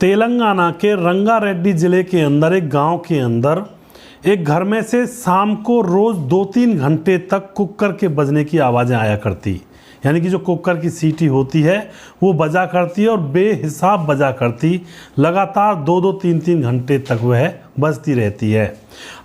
तेलंगाना के रंगारेड्डी ज़िले के अंदर एक गांव के अंदर एक घर में से शाम को रोज़ 2-3 घंटे तक कुकर के बजने की आवाज़ें आया करती। यानी कि जो कुकर की सीटी होती है वो बजा करती है और बेहिसाब बजा करती, लगातार 2-2, 3-3 घंटे तक वह बजती रहती है।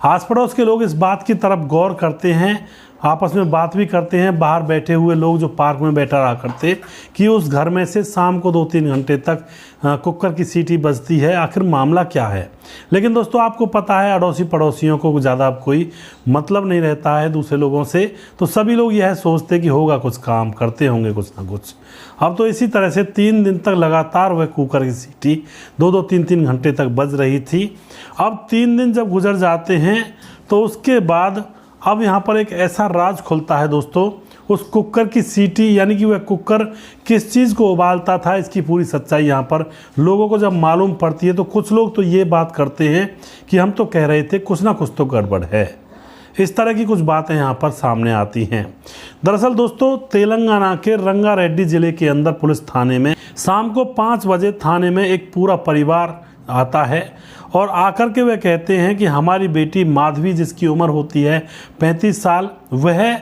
आस पड़ोस के लोग इस बात की तरफ गौर करते हैं, आपस में बात भी करते हैं, बाहर बैठे हुए लोग जो पार्क में बैठा रहा करते, कि उस घर में से शाम को 2-3 घंटे तक कुकर की सीटी बजती है, आखिर मामला क्या है। लेकिन दोस्तों आपको पता है अड़ोसी पड़ोसियों को ज़्यादा कोई मतलब नहीं रहता है दूसरे लोगों से, तो सभी लोग यह सोचते कि होगा कुछ काम, करते होंगे कुछ ना कुछ। अब तो इसी तरह से 3 दिन तक लगातार वह कुकर की सीटी 2-2, 3-3 घंटे तक बज रही थी। अब 3 दिन जब गुजर जाते हैं तो उसके बाद अब यहाँ पर एक ऐसा राज खुलता है दोस्तों, उस कुकर की सीटी यानी कि वह कुकर किस चीज़ को उबालता था, इसकी पूरी सच्चाई यहाँ पर लोगों को जब मालूम पड़ती है तो कुछ लोग तो ये बात करते हैं कि हम तो कह रहे थे कुछ ना कुछ तो गड़बड़ है। इस तरह की कुछ बातें यहाँ पर सामने आती हैं। दरअसल दोस्तों तेलंगाना के रंगारेड्डी ज़िले के अंदर पुलिस थाने में शाम को 5 बजे थाने में एक पूरा परिवार आता है और आकर के वह कहते हैं कि हमारी बेटी माधवी, जिसकी उम्र होती है 35 साल, वह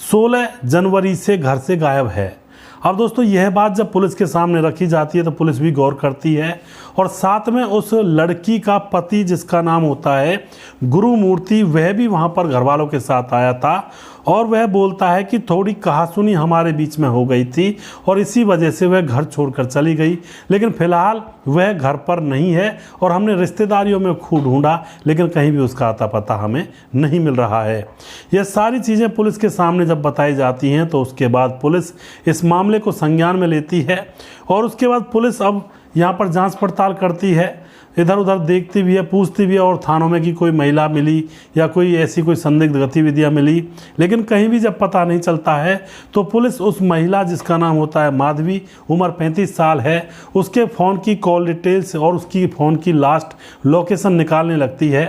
16 जनवरी से घर से गायब है। अब दोस्तों यह बात जब पुलिस के सामने रखी जाती है तो पुलिस भी गौर करती है और साथ में उस लड़की का पति, जिसका नाम होता है गुरुमूर्ति, वह भी वहां पर घर वालों के साथ आया था और वह बोलता है कि थोड़ी कहासुनी हमारे बीच में हो गई थी और इसी वजह से वह घर छोड़कर चली गई। लेकिन फ़िलहाल वह घर पर नहीं है और हमने रिश्तेदारियों में खूब ढूंढा लेकिन कहीं भी उसका अता पता हमें नहीं मिल रहा है। यह सारी चीज़ें पुलिस के सामने जब बताई जाती हैं तो उसके बाद पुलिस इस मामले को संज्ञान में लेती है और उसके बाद पुलिस अब यहाँ पर जांच पड़ताल करती है, इधर उधर देखती भी है, पूछती भी है और थानों में कि कोई महिला मिली या कोई ऐसी कोई संदिग्ध गतिविधियां मिली। लेकिन कहीं भी जब पता नहीं चलता है तो पुलिस उस महिला, जिसका नाम होता है माधवी, उम्र 35 साल है, उसके फ़ोन की कॉल डिटेल्स और उसकी फ़ोन की लास्ट लोकेशन निकालने लगती है।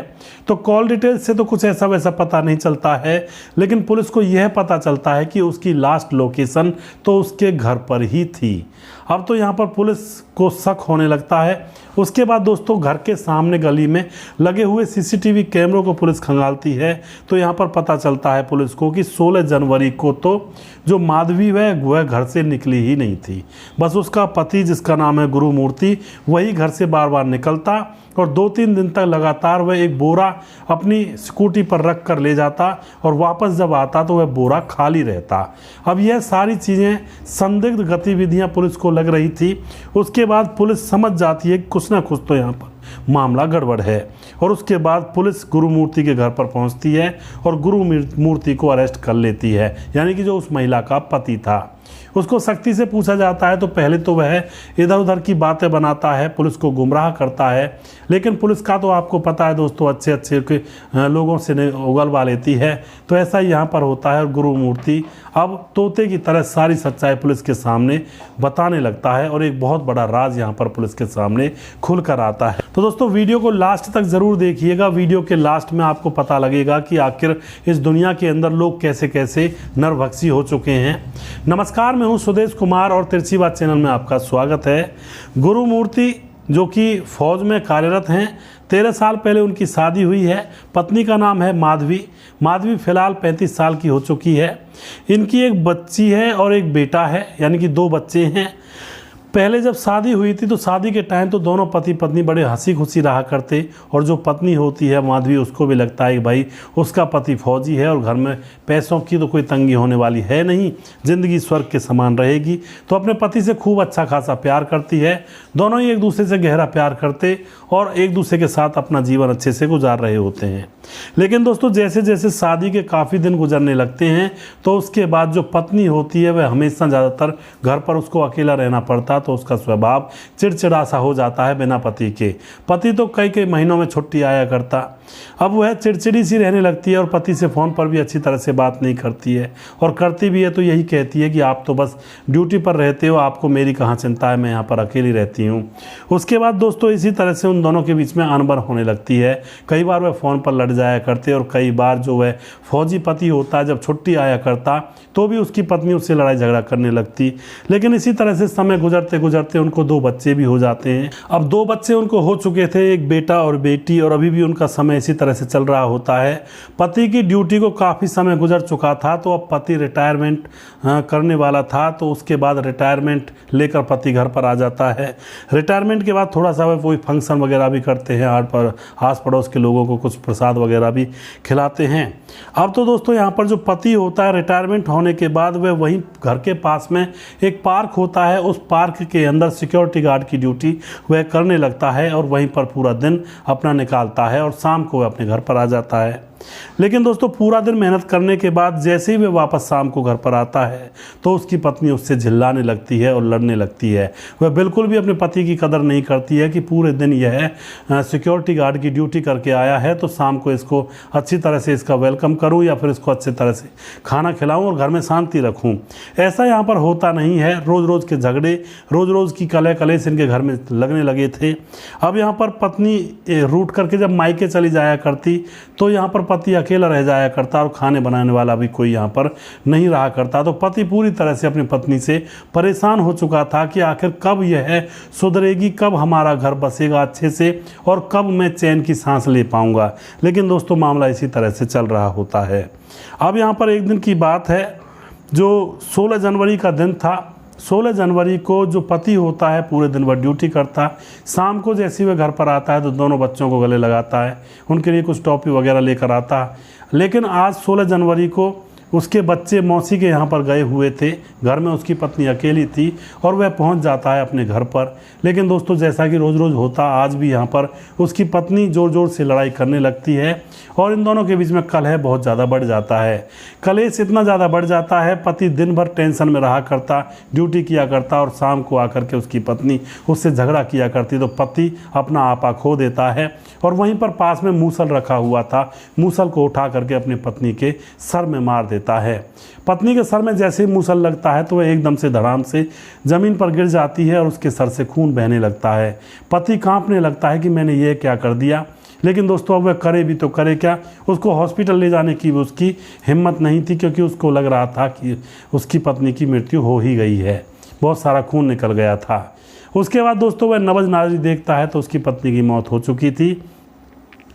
तो कॉल डिटेल्स से तो कुछ ऐसा वैसा पता नहीं चलता है, लेकिन पुलिस को यह पता चलता है कि उसकी लास्ट लोकेशन तो उसके घर पर ही थी। अब तो यहाँ पर पुलिस को शक होने लगता है। उसके बाद दोस्तों घर के सामने गली में लगे हुए सीसीटीवी कैमरों को पुलिस खंगालती है तो यहाँ पर पता चलता है पुलिस को कि 16 जनवरी को तो जो माधवी वह घर से निकली ही नहीं थी। बस उसका पति, जिसका नाम है गुरुमूर्ति, वही घर से बार बार निकलता और 2-3 दिन तक लगातार वह एक बोरा अपनी स्कूटी पर रख कर ले जाता और वापस जब आता तो वह बोरा खाली रहता। अब यह सारी चीज़ें संदिग्ध गतिविधियां पुलिस को लग रही थी। उसके बाद पुलिस समझ जाती है कि कुछ ना कुछ तो यहाँ पर मामला गड़बड़ है और उसके बाद पुलिस गुरुमूर्ति के घर पर पहुँचती है और गुरुमूर्ति को अरेस्ट कर लेती है, यानी कि जो उस महिला का पति था। उसको सख्ती से पूछा जाता है तो पहले तो वह इधर उधर की बातें बनाता है, पुलिस को गुमराह करता है, लेकिन पुलिस का तो आपको पता है दोस्तों अच्छे अच्छे के लोगों से उगलवा लेती है। तो ऐसा ही यहाँ पर होता है और गुरुमूर्ति अब तोते की तरह सारी सच्चाई पुलिस के सामने बताने लगता है और एक बहुत बड़ा राज यहाँ पर पुलिस के सामने खुल कर आता है। तो दोस्तों वीडियो को लास्ट तक ज़रूर देखिएगा। वीडियो के लास्ट में आपको पता लगेगा कि आखिर इस दुनिया के अंदर लोग कैसे कैसे नरभक्षी हो चुके हैं। नमस्कार, मैं हूं सुदेश कुमार और तिरछी बात चैनल में आपका स्वागत है। गुरुमूर्ति जो कि फौज में कार्यरत हैं, 13 साल पहले उनकी शादी हुई है। पत्नी का नाम है माधवी। माधवी फ़िलहाल 35 साल की हो चुकी है। इनकी एक बच्ची है और एक बेटा है, यानी कि 2 बच्चे हैं। पहले जब शादी हुई थी तो शादी के टाइम तो दोनों पति पत्नी बड़े हंसी खुशी रहा करते और जो पत्नी होती है माधवी, उसको भी लगता है कि भाई उसका पति फौजी है और घर में पैसों की तो कोई तंगी होने वाली है नहीं, ज़िंदगी स्वर्ग के समान रहेगी। तो अपने पति से खूब अच्छा खासा प्यार करती है। दोनों ही एक दूसरे से गहरा प्यार करते और एक दूसरे के साथ अपना जीवन अच्छे से गुजार रहे होते हैं। लेकिन दोस्तों जैसे जैसे शादी के काफ़ी दिन गुजरने लगते हैं तो उसके बाद जो पत्नी होती है वह हमेशा ज़्यादातर घर पर उसको अकेला रहना पड़ता, तो उसका स्वभाव चिड़चिड़ा सा हो जाता है बिना पति के। पति तो कई कई महीनों में छुट्टी आया करता, अब वह चिड़चिड़ी सी रहने लगती है और पति से फ़ोन पर भी अच्छी तरह से बात नहीं करती है, और करती भी है तो यही कहती है कि आप तो बस ड्यूटी पर रहते हो, आपको मेरी कहाँ चिंता है, मैं यहाँ पर अकेली रहती हूँ। उसके बाद दोस्तों इसी तरह से उन दोनों के बीच में अनबन होने लगती है। कई बार वह फ़ोन पर लड़ जाया करते और कई बार जो वह फौजी पति होता है जब छुट्टी आया करता तो भी उसकी पत्नी उससे लड़ाई झगड़ा करने लगती। लेकिन इसी तरह से समय गुजरते गुजरते उनको 2 बच्चे भी हो जाते हैं। अब 2 बच्चे उनको हो चुके थे, एक बेटा और बेटी, और अभी भी उनका समय इसी तरह से चल रहा होता है। पति की ड्यूटी को काफ़ी समय गुजर चुका था, तो अब पति रिटायरमेंट करने वाला था, तो उसके बाद रिटायरमेंट लेकर पति घर पर आ जाता है। रिटायरमेंट के बाद थोड़ा सा वह कोई फंक्शन वगैरह भी करते हैं, आस पड़ोस के लोगों को कुछ प्रसाद वगैरह भी खिलाते हैं। अब तो दोस्तों यहाँ पर जो पति होता है रिटायरमेंट होने के बाद वह वहीं घर के पास में एक पार्क होता है, उस पार्क के अंदर सिक्योरिटी गार्ड की ड्यूटी वह करने लगता है और वहीं पर पूरा दिन अपना निकालता है और शाम को वह अपने घर पर आ जाता है। लेकिन दोस्तों पूरा दिन मेहनत करने के बाद जैसे ही वह वापस शाम को घर पर आता है तो उसकी पत्नी उससे झिल्लाने लगती है और लड़ने लगती है। वह बिल्कुल भी अपने पति की कदर नहीं करती है कि पूरे दिन यह सिक्योरिटी गार्ड की ड्यूटी करके आया है, तो शाम को इसको अच्छी तरह से इसका वेलकम करूं या फिर इसको अच्छी तरह से खाना खिलाऊं और घर में शांति रखूं। ऐसा यहाँ पर होता नहीं है। रोज़ रोज़ के झगड़े, रोज़ रोज़ की कलह कलेश इनके घर में लगने लगे थे। अब यहाँ पर पत्नी रूठ करके जब मायके चली जाया करती तो यहाँ पर पति अकेला रह जाया करता और खाने बनाने वाला भी कोई यहाँ पर नहीं रहा करता। तो पति पूरी तरह से अपनी पत्नी से परेशान हो चुका था कि आखिर कब यह सुधरेगी, कब हमारा घर बसेगा अच्छे से और कब मैं चैन की सांस ले पाऊंगा। लेकिन दोस्तों मामला इसी तरह से चल रहा होता है। अब यहाँ पर एक दिन की बात है, जो 16 जनवरी का दिन था। 16 जनवरी को जो पति होता है पूरे दिन भर ड्यूटी करता, शाम को जैसे ही वह घर पर आता है तो दोनों बच्चों को गले लगाता है, उनके लिए कुछ टॉफ़ी वगैरह लेकर आता। लेकिन आज 16 जनवरी को उसके बच्चे मौसी के यहाँ पर गए हुए थे, घर में उसकी पत्नी अकेली थी और वह पहुँच जाता है अपने घर पर। लेकिन दोस्तों जैसा कि रोज़ रोज़ होता, आज भी यहाँ पर उसकी पत्नी ज़ोर ज़ोर से लड़ाई करने लगती है और इन दोनों के बीच में कलह बहुत ज़्यादा बढ़ जाता है। कलेश इतना ज़्यादा बढ़ जाता है, पति दिन भर टेंशन में रहा करता, ड्यूटी किया करता और शाम को आकर के उसकी पत्नी उससे झगड़ा किया करती, तो पति अपना आपा खो देता है और वहीं पर पास में मूसल रखा हुआ था, मूसल को उठा करके अपनी पत्नी के सर में मार देता है। पत्नी के सर में जैसे ही मूसल लगता है तो वह एकदम से धड़ाम से ज़मीन पर गिर जाती है और उसके सर से खून बहने लगता है। पति कांपने लगता है कि मैंने ये क्या कर दिया। लेकिन दोस्तों अब वह करे भी तो करे क्या, उसको हॉस्पिटल ले जाने की उसकी हिम्मत नहीं थी, क्योंकि उसको लग रहा था कि उसकी पत्नी की मृत्यु हो ही गई है, बहुत सारा खून निकल गया था। उसके बाद दोस्तों वह नब्ज नाज़री देखता है तो उसकी पत्नी की मौत हो चुकी थी।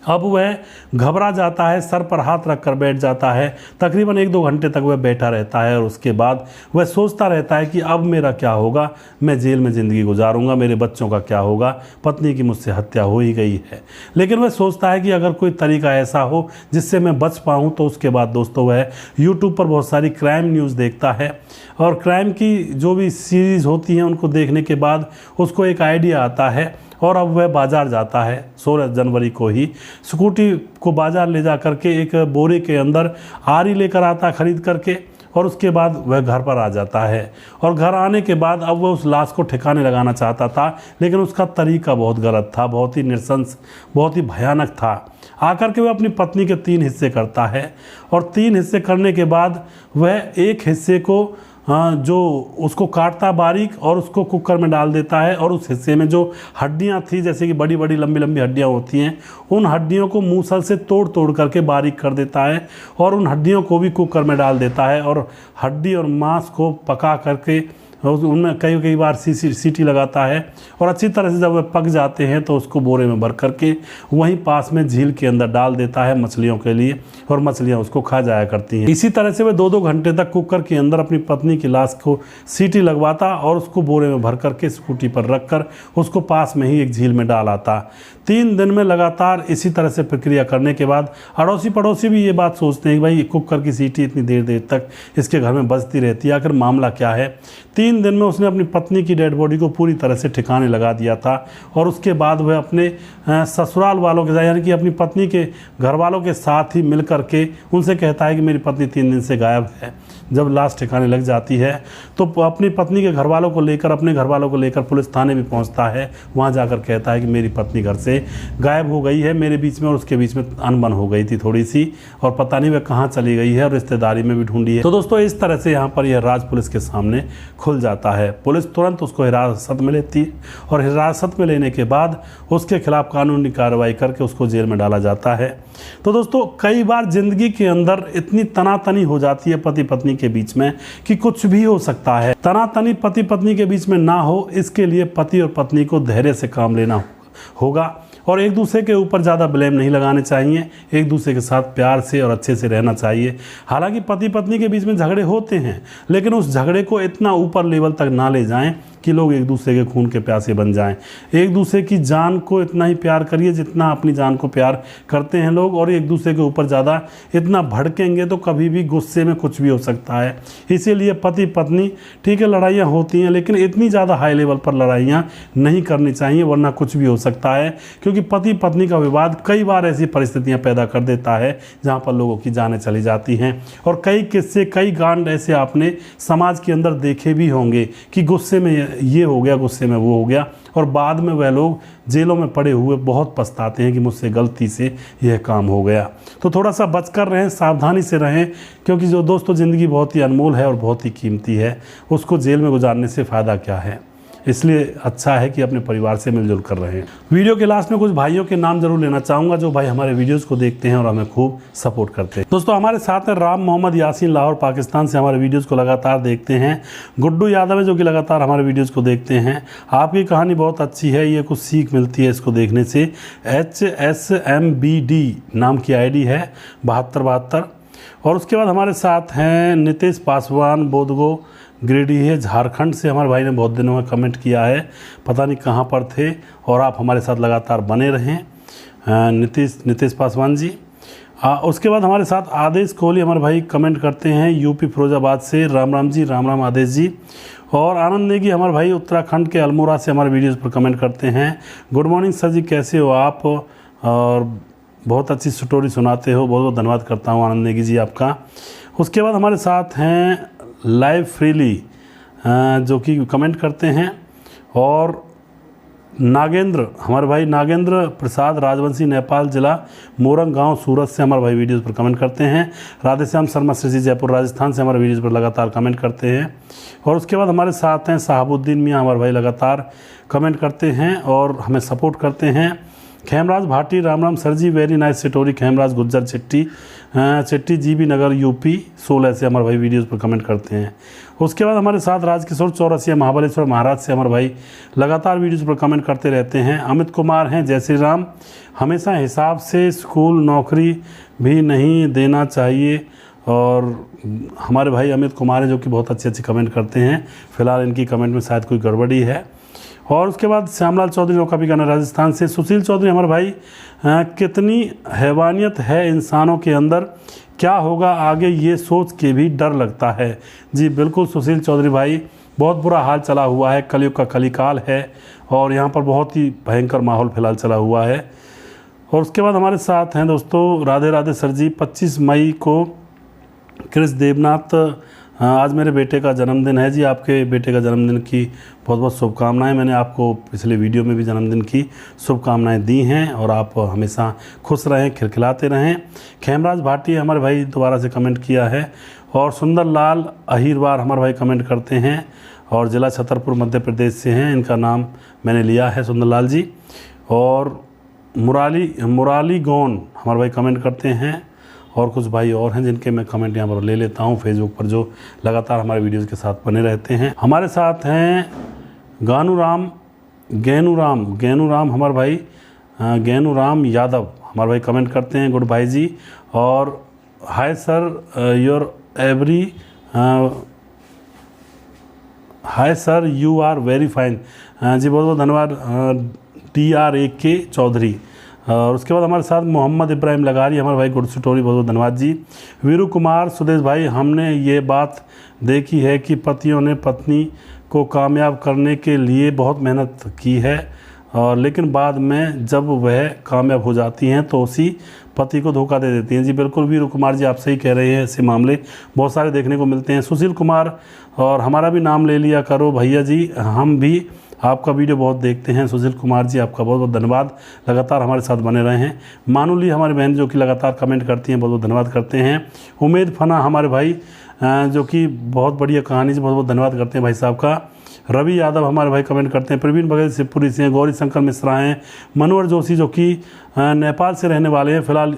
अब वह घबरा जाता है, सर पर हाथ रख कर बैठ जाता है। तकरीबन 1-2 घंटे तक वह बैठा रहता है और उसके बाद वह सोचता रहता है कि अब मेरा क्या होगा, मैं जेल में ज़िंदगी गुजारूंगा, मेरे बच्चों का क्या होगा, पत्नी की मुझसे हत्या हो ही गई है। लेकिन वह सोचता है कि अगर कोई तरीका ऐसा हो जिससे मैं बच पाऊँ, तो उसके बाद दोस्तों वह यूट्यूब पर बहुत सारी क्राइम न्यूज़ देखता है और क्राइम की जो भी सीरीज़ होती हैं उनको देखने के बाद उसको एक आइडिया आता है और अब वह बाज़ार जाता है। 16 जनवरी को ही स्कूटी को बाज़ार ले जा करके एक बोरे के अंदर आरी लेकर आता खरीद करके, और उसके बाद वह घर पर आ जाता है। और घर आने के बाद अब वह उस लाश को ठिकाने लगाना चाहता था, लेकिन उसका तरीका बहुत गलत था, बहुत ही नृशंस, बहुत ही भयानक था। आकर के वह अपनी पत्नी के 3 हिस्से करता है और 3 हिस्से करने के बाद वह एक हिस्से को जो उसको काटता बारीक और उसको कुकर में डाल देता है, और उस हिस्से में जो हड्डियां थी, जैसे कि बड़ी बड़ी लंबी लंबी हड्डियां होती हैं, उन हड्डियों को मूसल से तोड़ तोड़ करके बारीक कर देता है और उन हड्डियों को भी कुकर में डाल देता है और हड्डी और मांस को पका करके उनमें कई बार सीटी लगाता है और अच्छी तरह से जब वह पक जाते हैं तो उसको बोरे में भर करके वहीं पास में झील के अंदर डाल देता है मछलियों के लिए, और मछलियां उसको खा जाया करती हैं। इसी तरह से वह 2-2 घंटे तक कुकर के अंदर अपनी पत्नी की लाश को सीटी लगवाता और उसको बोरे में भर करके स्कूटी पर रख कर उसको पास में ही एक झील में डाल आता। 3 दिन में लगातार इसी तरह से प्रक्रिया करने के बाद अड़ोसी पड़ोसी भी ये बात सोचते हैं कि भाई कुकर की सीटी इतनी देर तक इसके घर में बजती रहती है, आखिर मामला क्या है। 3 3 दिन में उसने अपनी पत्नी की डेड बॉडी को पूरी तरह से ठिकाने लगा दिया था और उसके बाद वह अपने ससुराल वालों के साथ, यानी कि अपनी पत्नी के घर वालों के साथ ही मिल कर के उनसे कहता है कि मेरी पत्नी 3 दिन से गायब है। जब लाश ठिकाने लग जाती है तो अपनी पत्नी के घर वालों को लेकर, अपने घर वालों को लेकर पुलिस थाने भी पहुंचता है। वहां जाकर कहता है कि मेरी पत्नी घर से गायब हो गई है, मेरे बीच में और उसके बीच में अनबन हो गई थी थोड़ी सी, और पता नहीं वह कहाँ चली गई है, और रिश्तेदारी में भी ढूंढी है। तो दोस्तों इस तरह से यहाँ पर यह राज पुलिस के सामने खुल जाता है। पुलिस तुरंत उसको हिरासत में लेती है और हिरासत में लेने के बाद उसके खिलाफ कानूनी कार्रवाई करके उसको जेल में डाला जाता है। तो दोस्तों कई बार जिंदगी के अंदर इतनी तनातनी हो जाती है पति पत्नी के बीच में कि कुछ भी हो सकता है। तनातनी पति पत्नी के बीच में ना हो, इसके लिए पति और पत्नी को धैर्य से काम लेना होगा और एक दूसरे के ऊपर ज़्यादा ब्लेम नहीं लगाने चाहिए। एक दूसरे के साथ प्यार से और अच्छे से रहना चाहिए। हालांकि पति पत्नी के बीच में झगड़े होते हैं, लेकिन उस झगड़े को इतना ऊपर लेवल तक ना ले जाएं कि लोग एक दूसरे के खून के प्यासे बन जाएं। एक दूसरे की जान को इतना ही प्यार करिए जितना अपनी जान को प्यार करते हैं लोग, और एक दूसरे के ऊपर ज़्यादा इतना भड़केंगे तो कभी भी गुस्से में कुछ भी हो सकता है। इसीलिए पति पत्नी ठीक है, लड़ाइयाँ होती हैं, लेकिन इतनी ज़्यादा हाई लेवल पर लड़ाइयाँ नहीं करनी चाहिए, वरना कुछ भी हो सकता है। क्योंकि पति पत्नी का विवाद कई बार ऐसी परिस्थितियाँ पैदा कर देता है जहाँ पर लोगों की जानें चली जाती हैं। और कई किस्से, कई कांड ऐसे आपने समाज के अंदर देखे भी होंगे कि गुस्से में ये हो गया, गुस्से में वो हो गया, और बाद में वह लोग जेलों में पड़े हुए बहुत पछताते हैं कि मुझसे गलती से यह काम हो गया। तो थोड़ा सा बचकर रहें, सावधानी से रहें, क्योंकि जो दोस्तों ज़िंदगी बहुत ही अनमोल है और बहुत ही कीमती है, उसको जेल में गुजारने से फ़ायदा क्या है। इसलिए अच्छा है कि अपने परिवार से मिलजुल कर रहें। वीडियो के लास्ट में कुछ भाइयों के नाम जरूर लेना चाहूँगा जो भाई हमारे वीडियोस को देखते हैं और हमें खूब सपोर्ट करते हैं। दोस्तों हमारे साथ हैं राम मोहम्मद यासीन, लाहौर पाकिस्तान से हमारे वीडियोस को लगातार देखते हैं। गुड्डू यादव है जो कि लगातार हमारे वीडियोज़ को देखते हैं। आपकी कहानी बहुत अच्छी है, ये कुछ सीख मिलती है इसको देखने से। HSMBD नाम की ID है 7272। और उसके बाद हमारे साथ हैं नितेश पासवान, बोधगो गिरिडीह है, झारखंड से। हमारे भाई ने बहुत दिनों में कमेंट किया है, पता नहीं कहाँ पर थे, और आप हमारे साथ लगातार बने रहें नितेश पासवान जी। उसके बाद हमारे साथ आदेश कोहली हमारे भाई कमेंट करते हैं यूपी फिरोजाबाद से। राम राम जी, राम राम आदेश जी। और आनंद नेगी हमारे भाई उत्तराखंड के अल्मोड़ा से हमारे वीडियोज़ पर कमेंट करते हैं। गुड मॉर्निंग सर जी, कैसे हो आप, और बहुत अच्छी स्टोरी सुनाते हो, बहुत बहुत धन्यवाद करता हूँ आनंद नेगी जी आपका। उसके बाद हमारे साथ हैं लाइव फ्रीली जो कि कमेंट करते हैं, और नागेंद्र हमारे भाई नागेंद्र प्रसाद राजवंशी, नेपाल जिला मोरंग गांव सूरत से हमारे भाई वीडियोस पर कमेंट करते हैं। राधेश्याम शर्मा श्री जयपुर राजस्थान से हमारे वीडियोस पर लगातार कमेंट करते हैं। और उसके बाद हमारे साथ हैं साहबुद्दीन मियाँ, हमारे भाई लगातार कमेंट करते हैं और हमें सपोर्ट करते हैं। Khemraj Bhati, Ram Ram sir ji, very nice story. Khemraj Gujjar Chitti GB नगर यूपी 16 से हमारे भाई वीडियोस पर कमेंट करते हैं। उसके बाद हमारे साथ राजकिशोर चौरसिया, महाबलेश्वर महाराज से हमारे भाई लगातार वीडियोस पर कमेंट करते रहते हैं। अमित कुमार हैं, जय श्री राम। हमेशा हिसाब से स्कूल नौकरी भी नहीं देना चाहिए, और हमारे भाई अमित कुमार हैं जो कि बहुत अच्छे कमेंट करते हैं। फिलहाल इनकी कमेंट में शायद कोई गड़बड़ी है। और उसके बाद श्यामलाल चौधरी नौका बिकाना राजस्थान से। सुशील चौधरी हमारे भाई कितनी हैवानियत है इंसानों के अंदर, क्या होगा आगे ये सोच के भी डर लगता है। जी बिल्कुल सुशील चौधरी भाई, बहुत बुरा हाल चला हुआ है, कलयुग का कलिकाल है और यहाँ पर बहुत ही भयंकर माहौल फिलहाल चला हुआ है। और उसके बाद हमारे साथ हैं दोस्तों राधे राधे सर जी। 25 मई को क्रिस देवनाथ, आज मेरे बेटे का जन्मदिन है जी। आपके बेटे का जन्मदिन की बहुत बहुत शुभकामनाएं। मैंने आपको पिछले वीडियो में भी जन्मदिन की शुभकामनाएं दी हैं, और आप हमेशा खुश रहें, खिलखिलाते रहें। खेमराज भाटी हमारे भाई दोबारा से कमेंट किया है। और सुंदर लाल अहिरवार हमारे भाई कमेंट करते हैं, और ज़िला छतरपुर मध्य प्रदेश से हैं, इनका नाम मैंने लिया है सुंदर लाल जी। और मुराली गौन हमारे भाई कमेंट करते हैं, और कुछ भाई और हैं जिनके मैं कमेंट यहाँ पर ले लेता हूँ फेसबुक पर, जो लगातार हमारे वीडियोस के साथ बने रहते हैं। हमारे साथ हैं गैनूराम हमारे भाई गैनूराम यादव हमारे भाई कमेंट करते हैं, गुड भाई जी। और hi sir your every hi sir you are very fine. जी बहुत बहुत धन्यवाद TRAK चौधरी। और उसके बाद हमारे साथ मोहम्मद इब्राहिम लगारी हमारे भाई, गुड स्टोरी, बहुत बहुत धन्यवाद जी। वीरू कुमार सुदेश भाई, हमने ये बात देखी है कि पतियों ने पत्नी को कामयाब करने के लिए बहुत मेहनत की है, और लेकिन बाद में जब वह कामयाब हो जाती हैं तो उसी पति को धोखा दे देती हैं। जी बिल्कुल वीरू कुमार जी, आप सही कह रहे हैं, ऐसे मामले बहुत सारे देखने को मिलते हैं। सुशील कुमार, और हमारा भी नाम ले लिया करो भैया जी, हम भी आपका वीडियो बहुत देखते हैं। सुशील कुमार जी, आपका बहुत बहुत धन्यवाद, लगातार हमारे साथ बने रहे हैं। मानुली हमारी बहन जो कि लगातार कमेंट करती हैं, बहुत बहुत धन्यवाद करते हैं। उमेद फना हमारे भाई जो कि बहुत बढ़िया कहानी से बहुत बहुत धन्यवाद करते हैं भाई साहब का। रवि यादव हमारे भाई कमेंट करते हैं। प्रवीण बघेल शिवपुरी से हैं। गौरी शंकर मिश्रा हैं। मनोहर जोशी जो कि नेपाल से रहने वाले हैं फिलहाल,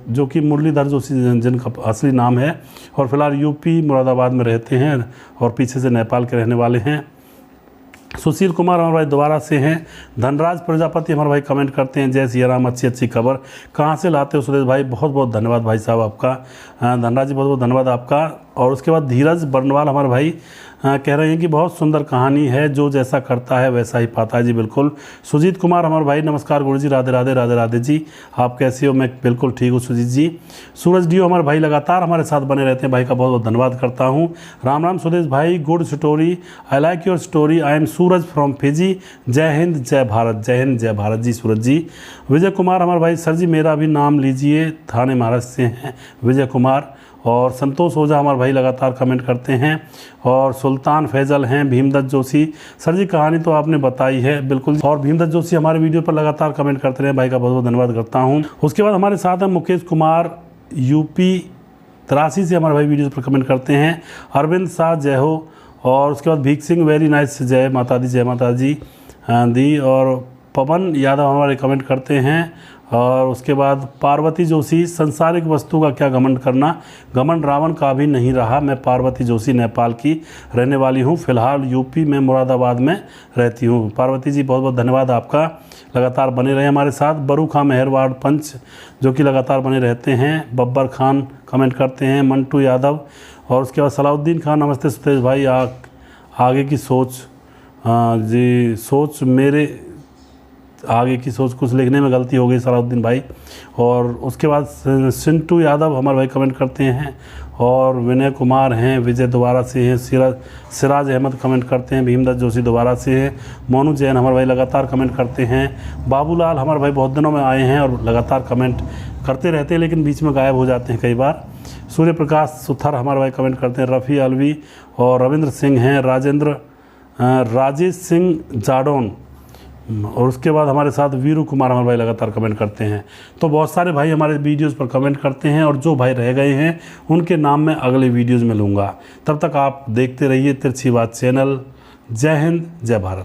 जो कि मुरलीधर जोशी जिनका असली नाम है, और फिलहाल यूपी मुरादाबाद में रहते हैं और पीछे से नेपाल के रहने वाले हैं। सुशील कुमार हमारे भाई दोबारा से हैं। धनराज प्रजापति हमारे भाई कमेंट करते हैं, जय सिया राम, अच्छी अच्छी खबर कहाँ से लाते हो सुरेश भाई, बहुत बहुत धन्यवाद भाई साहब आपका। धनराज जी बहुत बहुत धन्यवाद आपका। और उसके बाद धीरज बर्नवाल हमारे भाई कह रहे हैं कि बहुत सुंदर कहानी है, जो जैसा करता है वैसा ही पाता है। जी बिल्कुल। सुजीत कुमार हमारे भाई, नमस्कार गुरु जी, राधे राधे राधे राधे जी, आप कैसे हो? मैं बिल्कुल ठीक हूँ सुजीत जी। सूरज डीओ हमारे भाई लगातार हमारे साथ बने रहते हैं, भाई का बहुत बहुत धन्यवाद करता हूँ। राम राम सुरेश भाई, good story, I like your story, I am Suraj from Fiji, जय हिंद जय भारत। जय हिंद जय भारत जी सूरज जी। विजय कुमार हमारे भाई, सर जी मेरा भी नाम लीजिए, थाने महाराष्ट्र से हैं विजय कुमार। और संतोष ओझा हमारे भाई लगातार कमेंट करते हैं। और सुल्तान फैजल हैं। भीमदत्त जोशी, सर जी कहानी तो आपने बताई है बिल्कुल। और भीमदत्त जोशी हमारे वीडियो पर लगातार कमेंट करते रहे, भाई का बहुत बहुत धन्यवाद करता हूं। उसके बाद हमारे साथ हैं मुकेश कुमार, यूपी 83 से हमारे भाई वीडियो पर कमेंट करते हैं। अरविंद शाह जय हो। और उसके बाद भीख सिंह, वेरी नाइस, जय माता दी जय माता जी दी। और पवन यादव हमारे कमेंट करते हैं। और उसके बाद पार्वती जोशी, संसारिक वस्तु का क्या घमंड करना, घमंड रावण का भी नहीं रहा। मैं पार्वती जोशी नेपाल की रहने वाली हूँ, फिलहाल यूपी में मुरादाबाद में रहती हूँ। पार्वती जी बहुत बहुत धन्यवाद आपका, लगातार बने रहे हमारे साथ। बरू खां मेहरवाड़ पंच जो कि लगातार बने रहते हैं। बब्बर खान कमेंट करते हैं। मंटू यादव। और उसके बाद सलाउद्दीन खान, नमस्ते सुतेश भाई, आगे की सोच जी, सोच मेरे आगे की सोच, कुछ लिखने में गलती हो गई सलाउद्दीन भाई। और उसके बाद सिंटू यादव हमारे भाई कमेंट करते हैं। और विनय कुमार हैं, विजय दोबारा से हैं। सिराज अहमद कमेंट करते हैं। भीमदत्त जोशी दोबारा से हैं। मोनू जैन हमारे भाई लगातार कमेंट करते हैं। बाबूलाल हमारे भाई बहुत दिनों में आए हैं और लगातार कमेंट करते रहते हैं, लेकिन बीच में गायब हो जाते हैं कई बार। सूर्य प्रकाश सुथर हमारे भाई कमेंट करते हैं। रफ़ी अलवी और रविंद्र सिंह हैं। राजेश सिंह जाडौन। और उसके बाद हमारे साथ वीरू कुमार हमारे भाई लगातार कमेंट करते हैं। तो बहुत सारे भाई हमारे वीडियोस पर कमेंट करते हैं, और जो भाई रह गए हैं उनके नाम मैं अगले वीडियोस में लूँगा। तब तक आप देखते रहिए तिरछी बात चैनल। जय हिंद जय भारत।